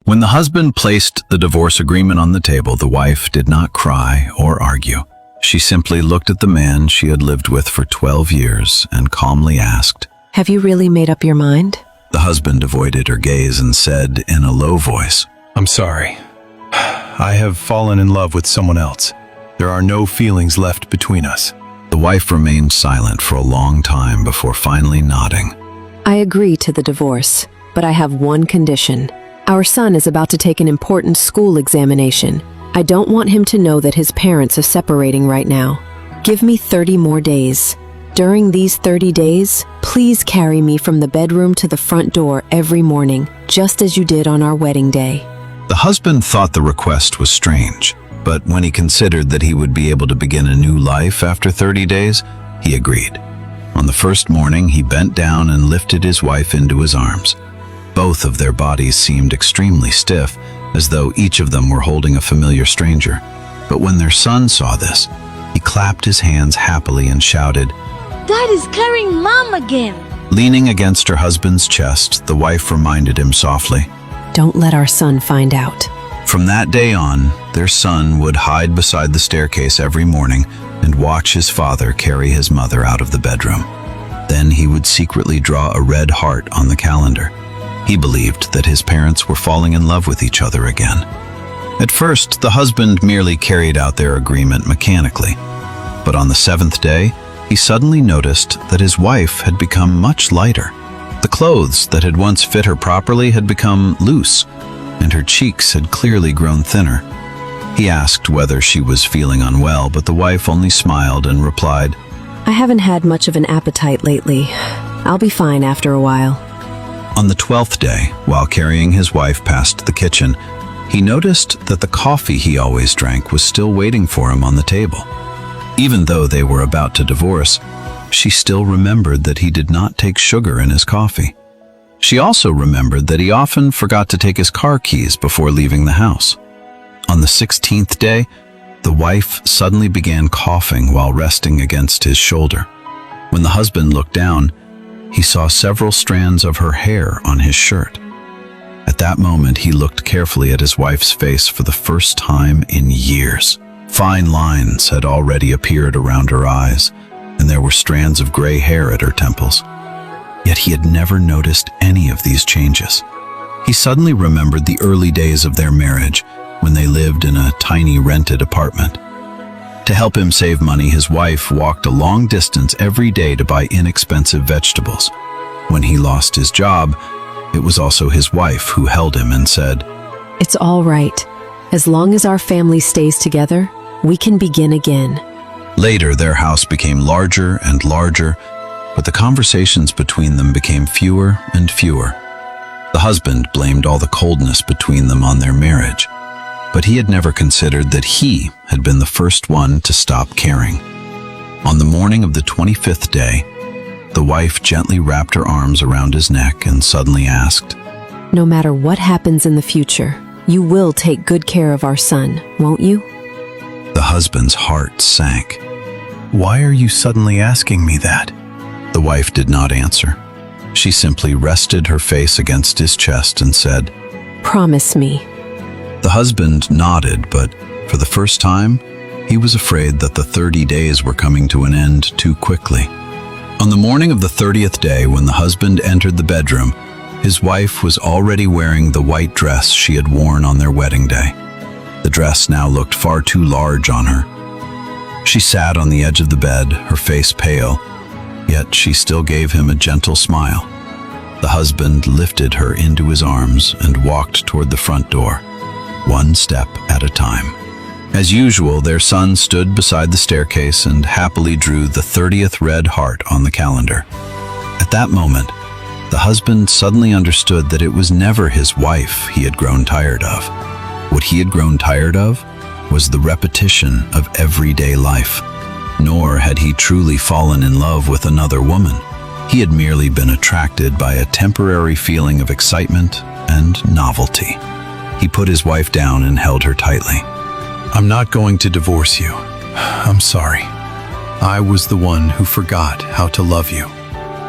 When the husband placed the divorce agreement on the table, the wife did not cry or argue. She simply looked at the man she had lived with for 12 years and calmly asked, "Have you really made up your mind?" The husband avoided her gaze and said in a low voice, "I'm sorry. I have fallen in love with someone else. There are no feelings left between us." The wife remained silent for a long time before finally nodding. "I agree to the divorce, but I have one condition. Our son is about to take an important school examination. I don't want him to know that his parents are separating right now. Give me 30 more days. During these 30 days, please carry me from the bedroom to the front door every morning, just as you did on our wedding day." The husband thought the request was strange, but when he considered that he would be able to begin a new life after 30 days, he agreed. On the first morning, he bent down and lifted his wife into his arms. Both of their bodies seemed extremely stiff, as though each of them were holding a familiar stranger. But when their son saw this, he clapped his hands happily and shouted, "Dad is carrying Mom again!" Leaning against her husband's chest, the wife reminded him softly. "Don't let our son find out." From that day on, their son would hide beside the staircase every morning and watch his father carry his mother out of the bedroom. Then he would secretly draw a red heart on the calendar. He believed that his parents were falling in love with each other again. At first, the husband merely carried out their agreement mechanically. But on the 7th day, he suddenly noticed that his wife had become much lighter. The clothes that had once fit her properly had become loose, and her cheeks had clearly grown thinner. He asked whether she was feeling unwell, but the wife only smiled and replied, "I haven't had much of an appetite lately. I'll be fine after a while." On the 12th day, while carrying his wife past the kitchen, he noticed that the coffee he always drank was still waiting for him on the table. Even though they were about to divorce, she still remembered that he did not take sugar in his coffee. She also remembered that he often forgot to take his car keys before leaving the house. On the 16th day, the wife suddenly began coughing while resting against his shoulder. When the husband looked down, he saw several strands of her hair on his shirt. At that moment, he looked carefully at his wife's face for the first time in years. Fine lines had already appeared around her eyes, and there were strands of gray hair at her temples. Yet he had never noticed any of these changes. He suddenly remembered the early days of their marriage, when they lived in a tiny rented apartment. To help him save money, his wife walked a long distance every day to buy inexpensive vegetables. When he lost his job, it was also his wife who held him and said, "It's all right. As long as our family stays together, we can begin again." Later, their house became larger and larger, but the conversations between them became fewer and fewer. The husband blamed all the coldness between them on their marriage, but he had never considered that he had been the first one to stop caring. On the morning of the 25th day, the wife gently wrapped her arms around his neck and suddenly asked, "No matter what happens in the future, you will take good care of our son, won't you?" The husband's heart sank. "Why are you suddenly asking me that?" The wife did not answer. She simply rested her face against his chest and said, "Promise me." The husband nodded, but for the first time, he was afraid that the 30 days were coming to an end too quickly. On the morning of the 30th day, when the husband entered the bedroom, his wife was already wearing the white dress she had worn on their wedding day. The dress now looked far too large on her. She sat on the edge of the bed, her face pale, yet she still gave him a gentle smile. The husband lifted her into his arms and walked toward the front door, one step at a time. As usual, their son stood beside the staircase and happily drew the 30th red heart on the calendar. At that moment, the husband suddenly understood that it was never his wife he had grown tired of. What he had grown tired of was the repetition of everyday life. Nor had he truly fallen in love with another woman. He had merely been attracted by a temporary feeling of excitement and novelty. He put his wife down and held her tightly. "I'm not going to divorce you. I'm sorry. I was the one who forgot how to love you."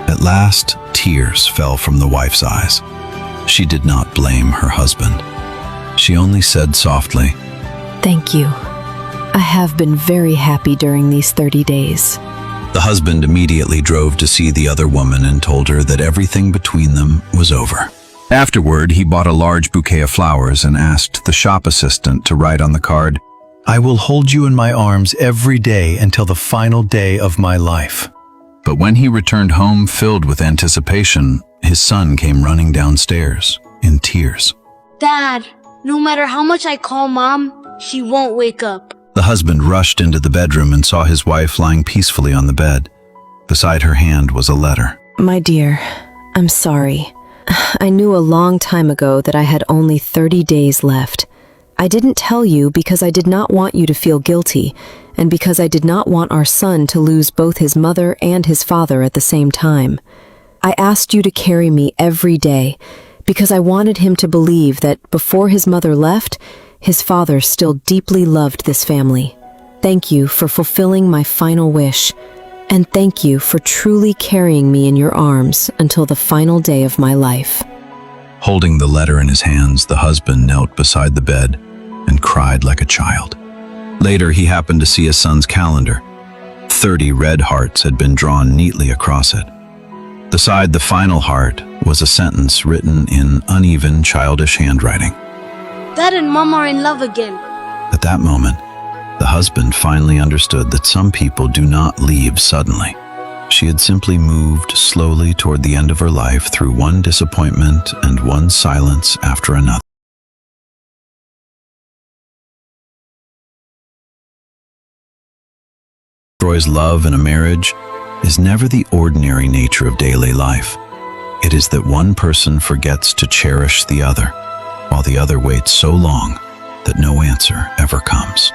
At last, tears fell from the wife's eyes. She did not blame her husband. She only said softly, Thank you. I have been very happy during these 30 days. The husband immediately drove to see the other woman and told her that everything between them was over. Afterward, he bought a large bouquet of flowers and asked the shop assistant to write on the card, I will hold you in my arms every day until the final day of my life. But when he returned home filled with anticipation, his son came running downstairs in tears. Dad, no matter how much I call Mom, she won't wake up. The husband rushed into the bedroom and saw his wife lying peacefully on the bed. Beside her hand was a letter. My dear, I'm sorry. I knew a long time ago that I had only 30 days left. I didn't tell you because I did not want you to feel guilty, and because I did not want our son to lose both his mother and his father at the same time. I asked you to carry me every day, because I wanted him to believe that before his mother left, his father still deeply loved this family. Thank you for fulfilling my final wish, and thank you for truly carrying me in your arms until the final day of my life. Holding the letter in his hands, the husband knelt beside the bed and cried like a child. Later, he happened to see his son's calendar. 30 red hearts had been drawn neatly across it. Beside the final heart was a sentence written in uneven, childish handwriting. Dad and Mom are in love again. At that moment, the husband finally understood that some people do not leave suddenly. She had simply moved slowly toward the end of her life through one disappointment and one silence after another. Destroys love in a marriage is never the ordinary nature of daily life. It is that one person forgets to cherish the other, while the other waits so long that no answer ever comes.